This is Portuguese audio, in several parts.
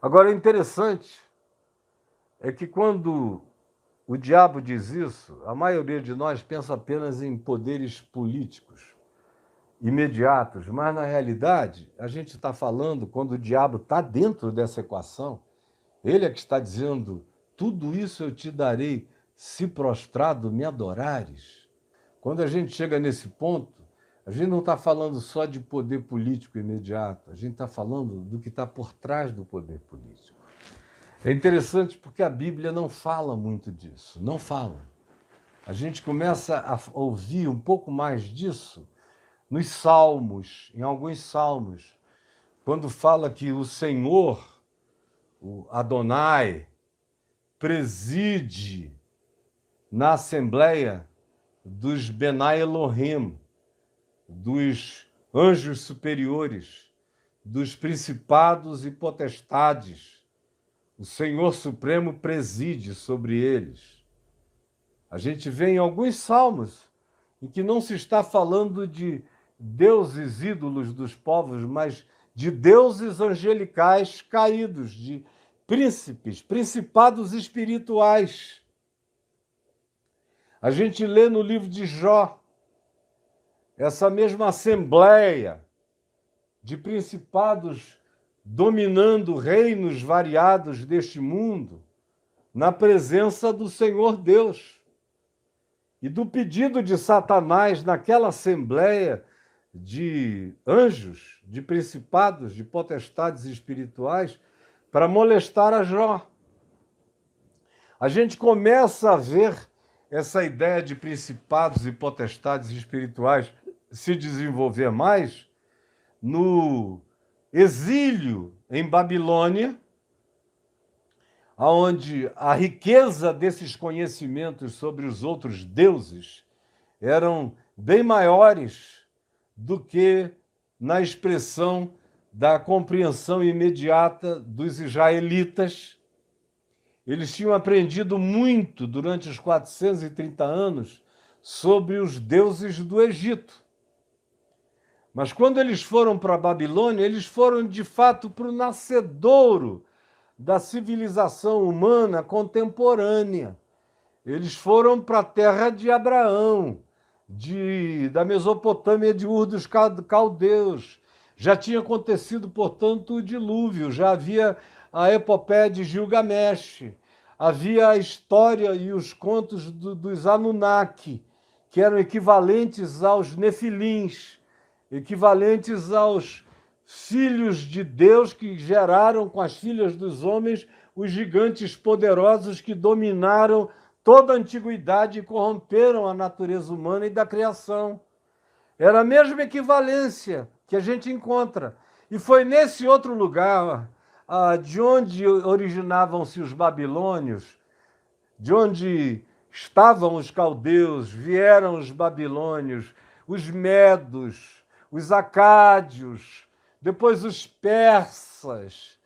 Agora, o interessante é que quando o diabo diz isso, a maioria de nós pensa apenas em poderes políticos imediatos, mas na realidade, a gente está falando, quando o diabo está dentro dessa equação, ele é que está dizendo: tudo isso eu te darei se prostrado me adorares. Quando a gente chega nesse ponto, a gente não está falando só de poder político imediato, a gente está falando do que está por trás do poder político. É interessante porque a Bíblia não fala muito disso, não fala. A gente começa a ouvir um pouco mais disso nos Salmos, em alguns Salmos, quando fala que o Senhor, o Adonai, preside na Assembleia dos Benai Elohim, dos anjos superiores, dos principados e potestades. O Senhor Supremo preside sobre eles. A gente vê em alguns salmos em que não se está falando de deuses ídolos dos povos, mas de deuses angelicais caídos, de príncipes, principados espirituais. A gente lê no livro de Jó essa mesma assembleia de principados dominando reinos variados deste mundo, na presença do Senhor Deus. E do pedido de Satanás naquela assembleia de anjos, de principados, de potestades espirituais, para molestar a Jó. A gente começa a ver essa ideia de principados e potestades espirituais se desenvolver mais no exílio em Babilônia, onde a riqueza desses conhecimentos sobre os outros deuses eram bem maiores do que na expressão da compreensão imediata dos israelitas. Eles tinham aprendido muito durante os 430 anos sobre os deuses do Egito. Mas quando eles foram para a Babilônia, eles foram de fato para o nascedouro da civilização humana contemporânea. Eles foram para a terra de Abraão, da Mesopotâmia, de Ur dos Caldeus. Já tinha acontecido, portanto, o dilúvio, já havia a epopeia de Gilgamesh, havia a história e os contos dos Anunnaki, que eram equivalentes aos Nefilins, equivalentes aos filhos de Deus que geraram com as filhas dos homens os gigantes poderosos que dominaram toda a antiguidade e corromperam a natureza humana e da criação. Era a mesma equivalência que a gente encontra. E foi nesse outro lugar, de onde originavam-se os babilônios, de onde estavam os caldeus, vieram os babilônios, os medos, os acádios, depois os persas.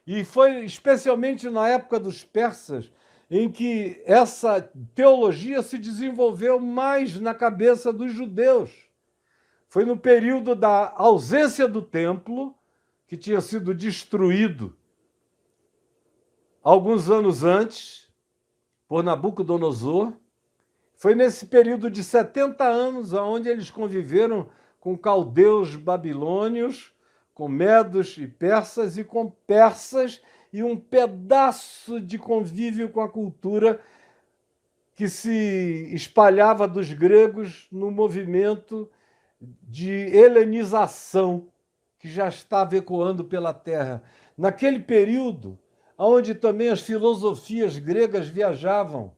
E foi especialmente na época dos persas em que essa teologia se desenvolveu mais na cabeça dos judeus. Foi no período da ausência do templo, que tinha sido destruído alguns anos antes por Nabucodonosor. Foi nesse período de 70 anos onde eles conviveram com caldeus babilônios, com medos e persas, e com persas, e um pedaço de convívio com a cultura que se espalhava dos gregos no movimento de helenização que já estava ecoando pela terra. Naquele período, onde também as filosofias gregas viajavam,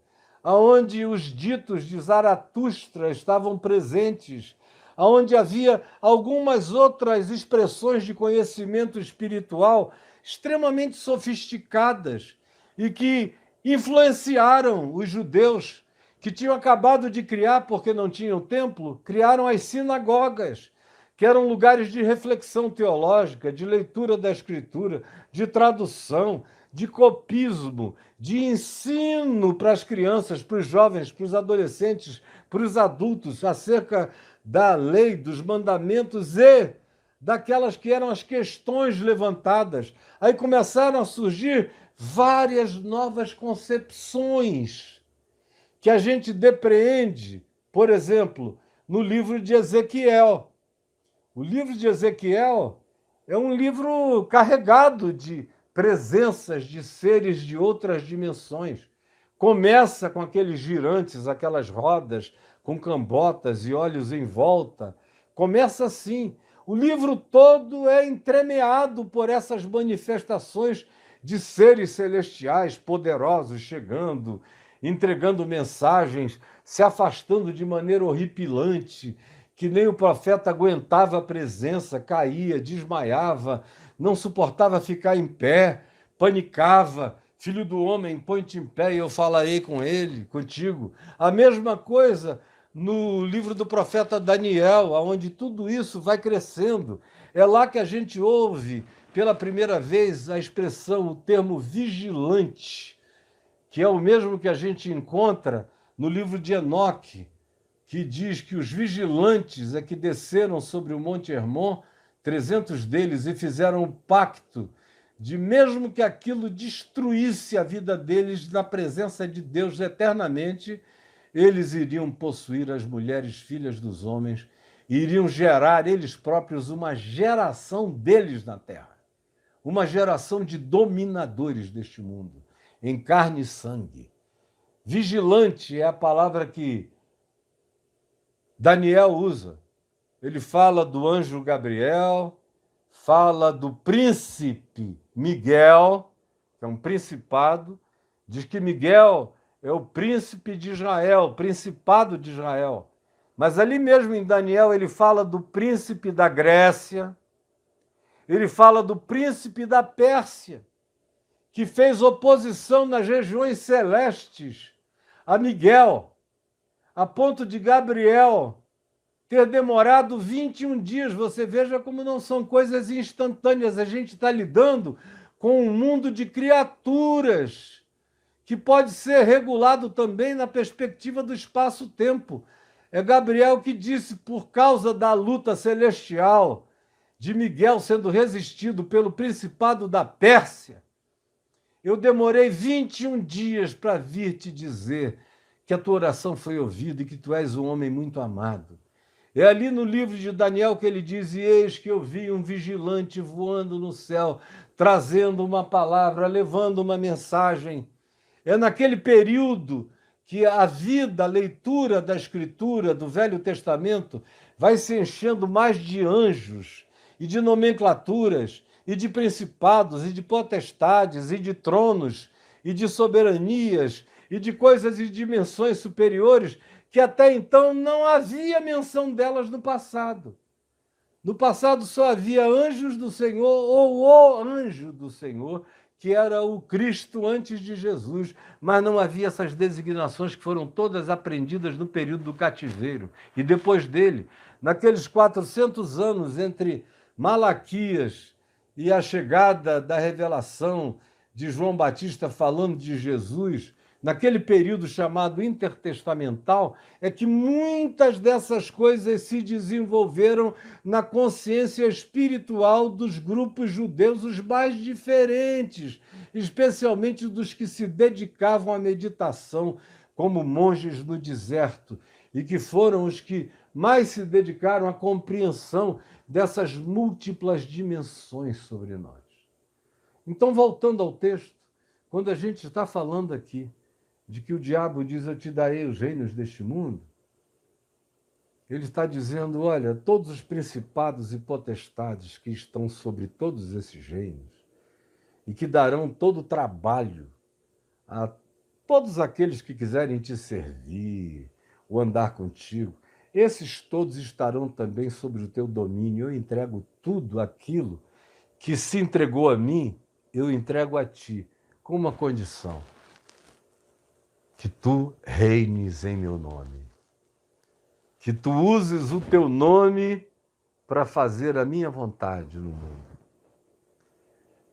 onde os ditos de Zaratustra estavam presentes, onde havia algumas outras expressões de conhecimento espiritual extremamente sofisticadas e que influenciaram os judeus que tinham acabado de criar, porque não tinham templo, criaram as sinagogas, que eram lugares de reflexão teológica, de leitura da Escritura, de tradução, de copismo, de ensino para as crianças, para os jovens, para os adolescentes, para os adultos, acerca da lei, dos mandamentos e daquelas que eram as questões levantadas. Aí começaram a surgir várias novas concepções que a gente depreende, por exemplo, no livro de Ezequiel. O livro de Ezequiel é um livro carregado de presenças de seres de outras dimensões. Começa com aqueles girantes, aquelas rodas com cambotas e olhos em volta. Começa assim. O livro todo é entremeado por essas manifestações de seres celestiais poderosos chegando, entregando mensagens, se afastando de maneira horripilante, que nem o profeta aguentava a presença, caía, desmaiava, não suportava ficar em pé, panicava. Filho do homem, põe-te em pé e eu falarei com ele, contigo. A mesma coisa no livro do profeta Daniel, onde tudo isso vai crescendo. É lá que a gente ouve pela primeira vez a expressão, o termo vigilante, que é o mesmo que a gente encontra no livro de Enoque, que diz que os vigilantes é que desceram sobre o Monte Hermon, 300 deles, e fizeram um pacto de mesmo que aquilo destruísse a vida deles na presença de Deus eternamente, eles iriam possuir as mulheres filhas dos homens e iriam gerar eles próprios uma geração deles na terra, uma geração de dominadores deste mundo, em carne e sangue. Vigilante é a palavra que Daniel usa. Ele fala do anjo Gabriel, fala do príncipe Miguel, que é um principado, diz que Miguel é o príncipe de Israel, principado de Israel. Mas ali mesmo em Daniel ele fala do príncipe da Grécia, ele fala do príncipe da Pérsia, que fez oposição nas regiões celestes a Miguel, a ponto de Gabriel ter demorado 21 dias. Você veja como não são coisas instantâneas. A gente está lidando com um mundo de criaturas que pode ser regulado também na perspectiva do espaço-tempo. É Gabriel que disse, por causa da luta celestial de Miguel sendo resistido pelo principado da Pérsia, eu demorei 21 dias para vir te dizer que a tua oração foi ouvida e que tu és um homem muito amado. É ali no livro de Daniel que ele diz, e eis que eu vi um vigilante voando no céu, trazendo uma palavra, levando uma mensagem. É naquele período que a vida, a leitura da Escritura, do Velho Testamento, vai se enchendo mais de anjos e de nomenclaturas, e de principados, e de potestades, e de tronos, e de soberanias, e de coisas e dimensões superiores, que até então não havia menção delas no passado. No passado só havia anjos do Senhor, ou o anjo do Senhor, que era o Cristo antes de Jesus, mas não havia essas designações que foram todas aprendidas no período do cativeiro. E depois dele, naqueles 400 anos entre Malaquias e a chegada da revelação de João Batista falando de Jesus, naquele período chamado intertestamental, é que muitas dessas coisas se desenvolveram na consciência espiritual dos grupos judeus os mais diferentes, especialmente dos que se dedicavam à meditação, como monges no deserto, e que foram os que mais se dedicaram à compreensão dessas múltiplas dimensões sobre nós. Então, voltando ao texto, quando a gente está falando aqui de que o diabo diz, eu te darei os reinos deste mundo, ele está dizendo, olha, todos os principados e potestades que estão sobre todos esses reinos e que darão todo o trabalho a todos aqueles que quiserem te servir ou andar contigo, esses todos estarão também sobre o teu domínio. Eu entrego tudo aquilo que se entregou a mim, eu entrego a ti, com uma condição: que tu reines em meu nome, que tu uses o teu nome para fazer a minha vontade no mundo,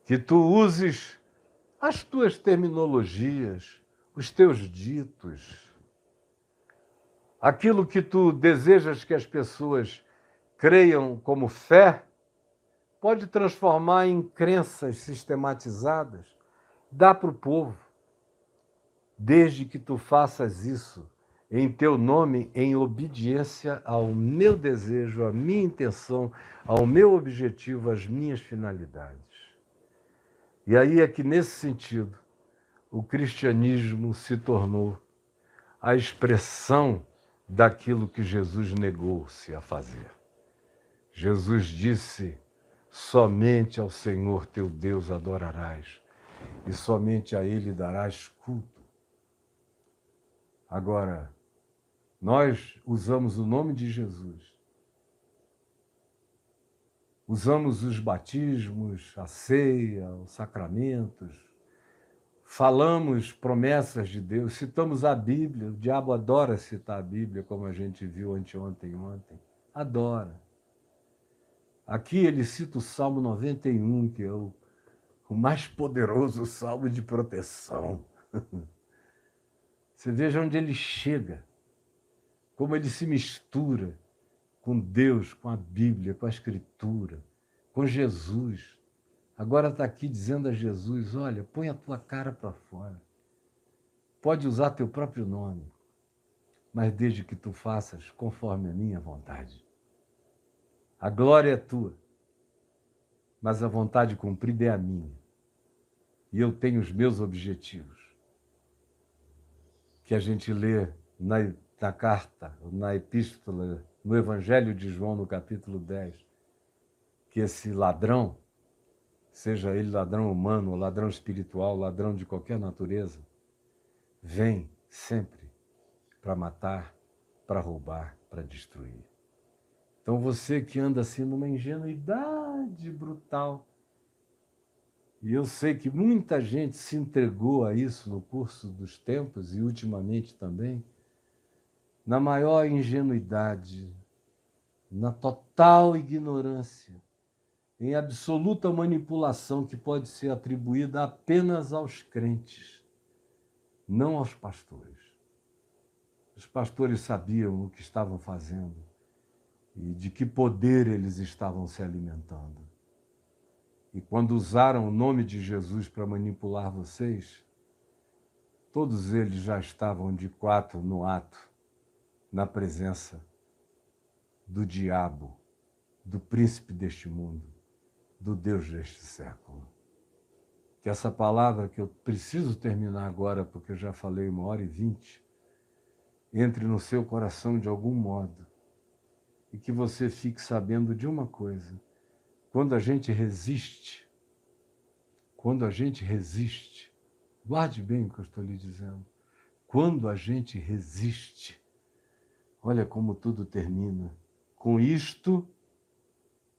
que tu uses as tuas terminologias, os teus ditos, aquilo que tu desejas que as pessoas creiam como fé, pode transformar em crenças sistematizadas, dá para o povo, desde que tu faças isso em teu nome, em obediência ao meu desejo, à minha intenção, ao meu objetivo, às minhas finalidades. E aí é que, nesse sentido, o cristianismo se tornou a expressão daquilo que Jesus negou-se a fazer. Jesus disse: somente ao Senhor teu Deus adorarás, e somente a Ele darás culto. Agora, nós usamos o nome de Jesus, usamos os batismos, a ceia, os sacramentos, falamos promessas de Deus, citamos a Bíblia. O diabo adora citar a Bíblia, como a gente viu anteontem e ontem. Adora. Aqui ele cita o Salmo 91, que é o mais poderoso salmo de proteção. Você veja onde ele chega, como ele se mistura com Deus, com a Bíblia, com a Escritura, com Jesus. Agora está aqui dizendo a Jesus: olha, põe a tua cara para fora. Pode usar teu próprio nome, mas desde que tu faças conforme a minha vontade. A glória é tua, mas a vontade cumprida é a minha. E eu tenho os meus objetivos, que a gente lê na carta, na epístola, no Evangelho de João, no capítulo 10, que esse ladrão, seja ele ladrão humano, ladrão espiritual, ladrão de qualquer natureza, vem sempre para matar, para roubar, para destruir. Então você que anda assim numa ingenuidade brutal, e eu sei que muita gente se entregou a isso no curso dos tempos e ultimamente também, na maior ingenuidade, na total ignorância, em absoluta manipulação que pode ser atribuída apenas aos crentes, não aos pastores. Os pastores sabiam o que estavam fazendo e de que poder eles estavam se alimentando. E quando usaram o nome de Jesus para manipular vocês, todos eles já estavam de quatro no ato, na presença do diabo, do príncipe deste mundo, do Deus deste século. Que essa palavra, que eu preciso terminar agora, porque eu já falei 1h20, entre no seu coração de algum modo, e que você fique sabendo de uma coisa: quando a gente resiste, guarde bem o que eu estou lhe dizendo, quando a gente resiste, olha como tudo termina. Com isto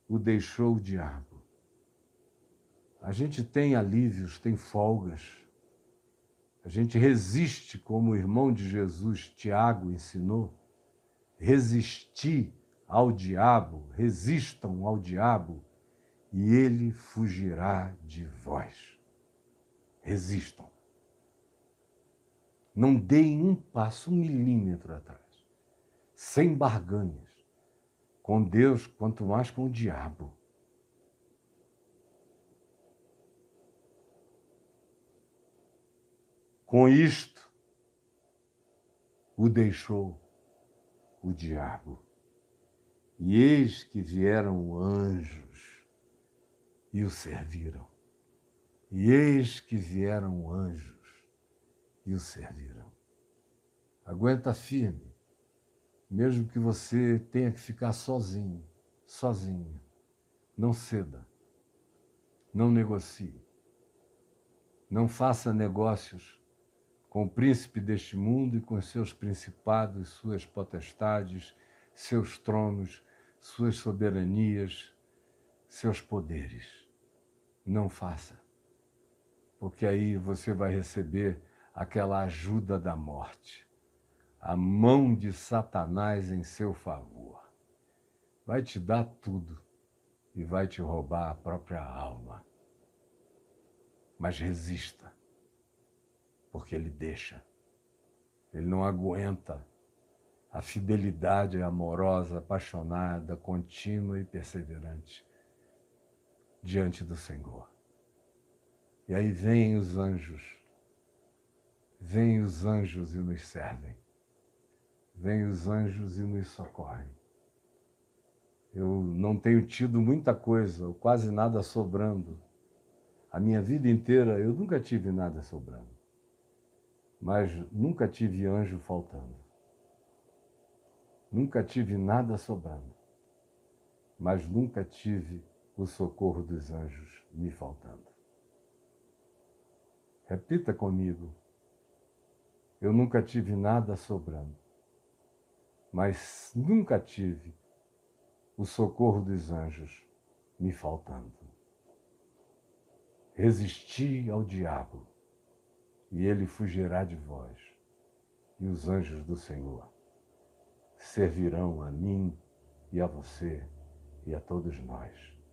o deixou o diabo. A gente tem alívios, tem folgas. A gente resiste, como o irmão de Jesus, Tiago, ensinou. Resistir ao diabo, resistam ao diabo, e ele fugirá de vós. Resistam. Não deem um passo, 1 milímetro atrás, sem barganhas, com Deus, quanto mais com o diabo. Com isto, o deixou o diabo. E eis que vieram anjos e o serviram. E eis que vieram anjos e o serviram. Aguenta firme, mesmo que você tenha que ficar sozinho, sozinha. Não ceda, não negocie, não faça negócios com o príncipe deste mundo e com seus principados, suas potestades, seus tronos, suas soberanias, seus poderes. Não faça, porque aí você vai receber aquela ajuda da morte, a mão de Satanás em seu favor. Vai te dar tudo e vai te roubar a própria alma. Mas resista, porque ele deixa. Ele não aguenta a fidelidade amorosa, apaixonada, contínua e perseverante diante do Senhor. E aí vêm os anjos e nos servem. Vêm os anjos e nos socorrem. Eu não tenho tido muita coisa, ou quase nada sobrando. A minha vida inteira eu nunca tive nada sobrando. Mas nunca tive anjo faltando. Nunca tive nada sobrando. Mas nunca tive o socorro dos anjos me faltando. Repita comigo. Eu nunca tive nada sobrando. Mas nunca tive o socorro dos anjos me faltando. Resisti ao diabo, e ele fugirá de vós, e os anjos do Senhor servirão a mim e a você e a todos nós.